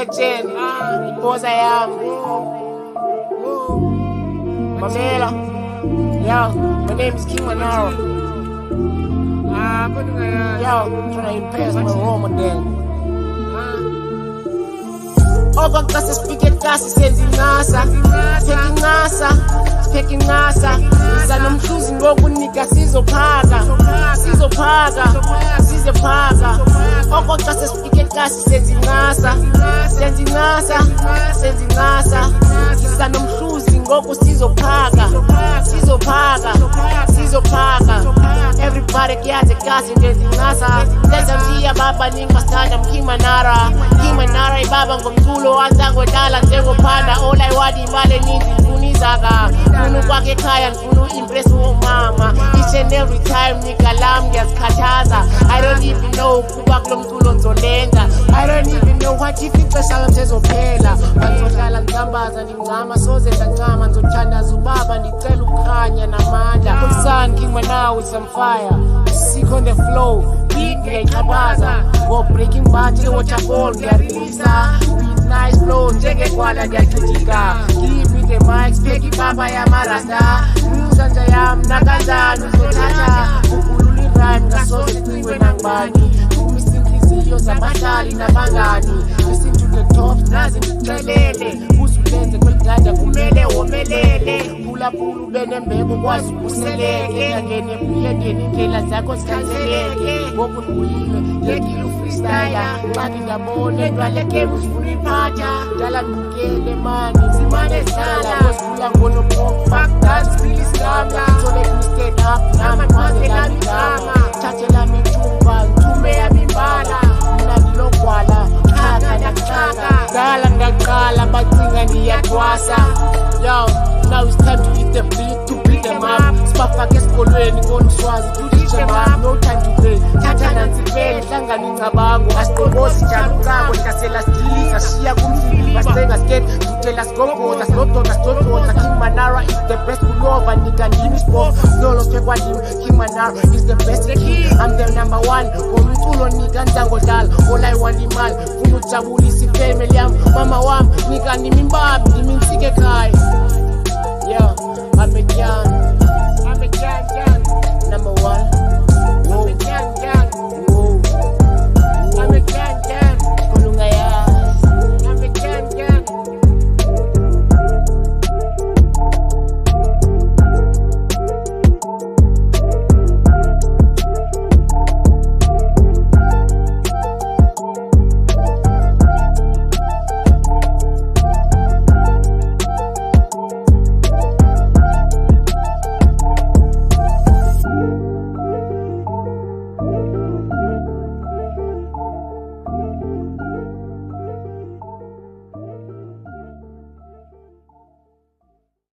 legend, because I am. Mamela, yo, my name is King Manara. Yo, trying to impress my role model. Okwaxasa sifike kasi senza ingasa, sipheka ingasa, iza nomhluzi ngokunika sizophaka. Okwaxasa sifike kasi senza ingasa, iza nomhluzi ngoku sizophaka. Everybody kiyaze kasi ngenza ingasa, lenza mjiya baba ningasithanda King Manara ibaba ngomculo azango dala njengophanda all I want imali eninzi ngifuna izaka ngifuna ukwakha ekhaya ngifuna impress umama each and every time nika lam ngiyazikhathaza I don't even know kuba kulo mculo ngizolenza I don't even know what if ixesha lami sezophela ngizohlala ngizambaza ngingama soze ngancama ngizothandaza ubaba ndicela ukukhanya namandla Sun King Manara with some fire sick on the flow beat ngiyayixhabaza go breaking bad waterfall ngiyareleasa with nice flow njengekwala ngiyakhitika give me the mic speak ibaba yamarasta uzanja yami nakanjani uzothatha ukhulula irhyme ngasoze cingwe nangibani kumisinhliziyo zabahlali nabangani listen to the top nazi ngixelele uzulenze kweligada kumele womelele phulaphula ube nembeko kwazi ukuseleke engangeni ebuyendeni indlela zakho zikhanseleke ngoku ndibuyile lekile ufreestyle nxaki ngiyabona entwale game uzifuna uyiphatha dala ndibukele mani zimane zidlala ngozivula ngonopompa ndaziphilisgama soleke stand up nama nqwazelami igama thathelami ithuba ngithume yami imbala mna ndilogwala chaka nakuchaka dala ngaqala bacinga ndiyathwasa yo now it's time to hit the beat to beat them up sibafake esikolweni ngoniswazi to teach them up no time to play thatha nanzipele hlangana incabango asiqokozi njalo ucako nhlasela sidiliza shiya kumfili basenga skate tutela sigobhoza silododa sidododza King Manara is the best kulova nika ndimi sport nolo sekwadimi King Manara is the best king I'm the number one ngomculo nika ndangodala all I want imali funa ujabulisa ifamily yami mama wami nika ndimi mbabi ndimi nsike ekhaya yeah, I'm a young